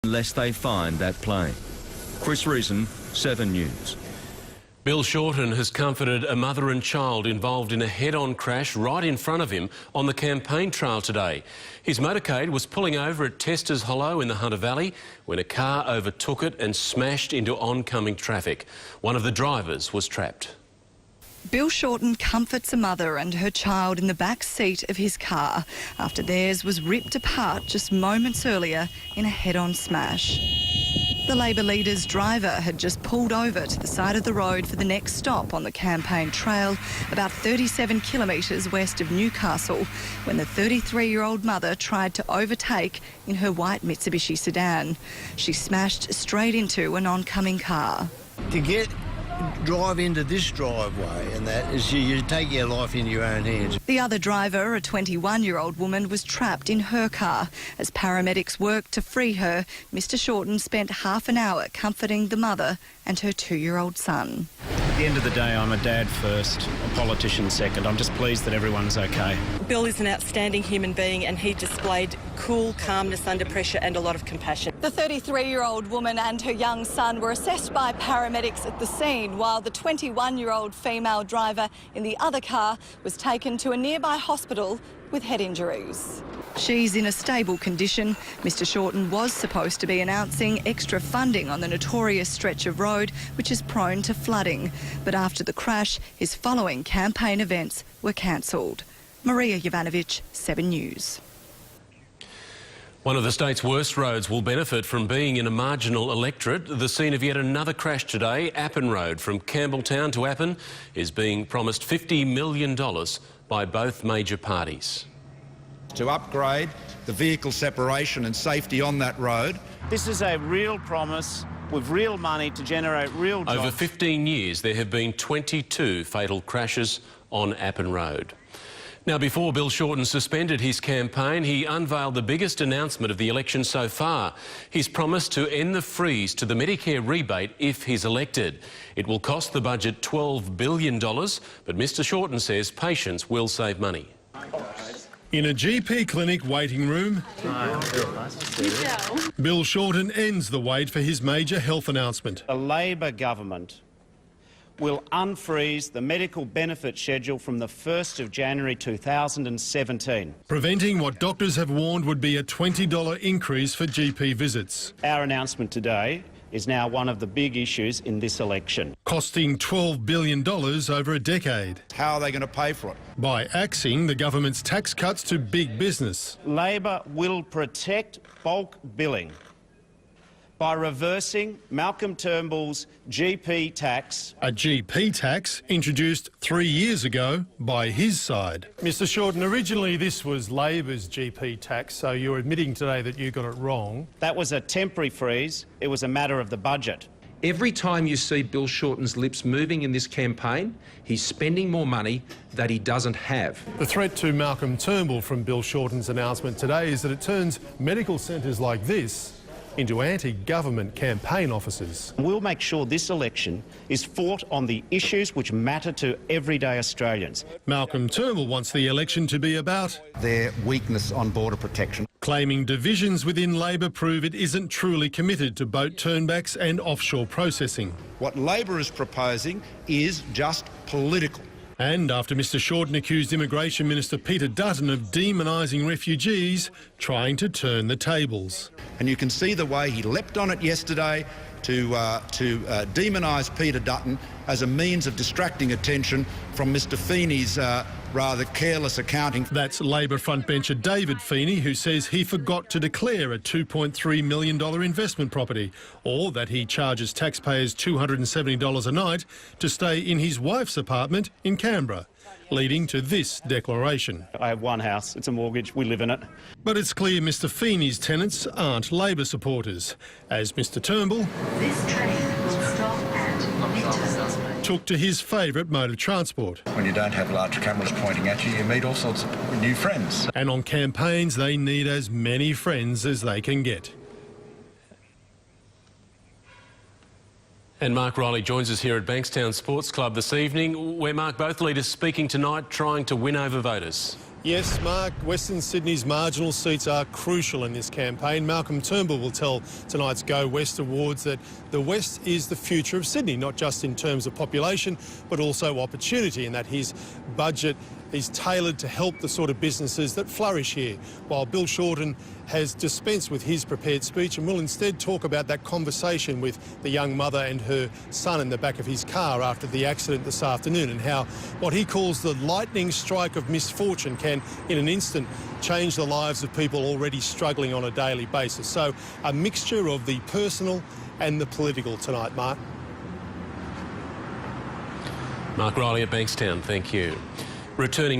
unless they find that plane. Chris Reason, 7 News. Bill Shorten has comforted a mother and child involved in a head-on crash right in front of him on the campaign trail today. His motorcade was pulling over at Testers Hollow in the Hunter Valley when a car overtook it and smashed into oncoming traffic. One of the drivers was trapped. Bill Shorten comforts a mother and her child in the back seat of his car after theirs was ripped apart just moments earlier in a head-on smash. The Labor leader's driver had just pulled over to the side of the road for the next stop on the campaign trail, about 37 kilometres west of Newcastle, when the 33-year-old mother tried to overtake in her white Mitsubishi sedan. She smashed straight into an oncoming car. To drive into this driveway and that is you take your life in your own hands. The other driver, a 21-year-old woman, was trapped in her car. As paramedics worked to free her, Mr Shorten spent half an hour comforting the mother and her 2-year-old son. At the end of the day, I'm a dad first, a politician second. I'm just pleased that everyone's okay. Bill is an outstanding human being and he displayed cool calmness under pressure and a lot of compassion. The 33-year-old woman and her young son were assessed by paramedics at the scene, while the 21-year-old female driver in the other car was taken to a nearby hospital with head injuries. She's in a stable condition. Mr Shorten was supposed to be announcing extra funding on the notorious stretch of road which is prone to flooding. But after the crash, his following campaign events were cancelled. Maria Jovanovic, 7 News. One of the state's worst roads will benefit from being in a marginal electorate. The scene of yet another crash today, Appin Road from Campbelltown to Appin, is being promised $50 million by both major parties. To upgrade the vehicle separation and safety on that road. This is a real promise with real money to generate real jobs. Over 15 years, there have been 22 fatal crashes on Appin Road. Now, before Bill Shorten suspended his campaign, he unveiled the biggest announcement of the election so far. He's promised to end the freeze to the Medicare rebate if he's elected. It will cost the budget $12 billion, but Mr Shorten says patients will save money. In a GP clinic waiting room, Bill Shorten ends the wait for his major health announcement. A Labor government will unfreeze the medical benefit schedule from the 1st of January 2017. Preventing what doctors have warned would be a $20 increase for GP visits. Our announcement today is now one of the big issues in this election. Costing $12 billion over a decade. How are they going to pay for it? By axing the government's tax cuts to big business. Labor will protect bulk billing by reversing Malcolm Turnbull's GP tax. A GP tax introduced 3 years ago by his side. Mr Shorten, originally this was Labor's GP tax, so you're admitting today that you got it wrong. That was a temporary freeze. It was a matter of the budget. Every time you see Bill Shorten's lips moving in this campaign, he's spending more money that he doesn't have. The threat to Malcolm Turnbull from Bill Shorten's announcement today is that it turns medical centres like this into anti-government campaign offices. We'll make sure this election is fought on the issues which matter to everyday Australians. Malcolm Turnbull wants the election to be about Their weakness on border protection. claiming divisions within Labor prove it isn't truly committed to boat turnbacks and offshore processing. What Labor is proposing is just political. And after Mr Shorten accused Immigration Minister Peter Dutton of demonising refugees, trying to turn the tables. And you can see the way he leapt on it yesterday to demonise Peter Dutton as a means of distracting attention from Mr Feeney's rather careless accounting. That's Labor frontbencher David Feeney, who says he forgot to declare a $2.3 million investment property, or that he charges taxpayers $270 a night to stay in his wife's apartment in Canberra, leading to this declaration. I have one house, it's a mortgage, we live in it. But it's clear Mr Feeney's tenants aren't Labor supporters, as Mr Turnbull took to his favourite mode of transport. When you don't have large cameras pointing at you, you meet all sorts of new friends. And on campaigns, they need as many friends as they can get. And Mark Riley joins us here at Bankstown Sports Club this evening, where, Mark, both leaders speaking tonight trying to win over voters. Yes, Mark, Western Sydney's marginal seats are crucial in this campaign. Malcolm Turnbull will tell tonight's Go West Awards that the West is the future of Sydney, not just in terms of population, but also opportunity, and that his budget is tailored to help the sort of businesses that flourish here, while Bill Shorten has dispensed with his prepared speech and will instead talk about that conversation with the young mother and her son in the back of his car after the accident this afternoon, and how what he calls the lightning strike of misfortune can, in an instant, change the lives of people already struggling on a daily basis. So a mixture of the personal and the political tonight, Mark. Mark Riley at Bankstown, thank you. Returning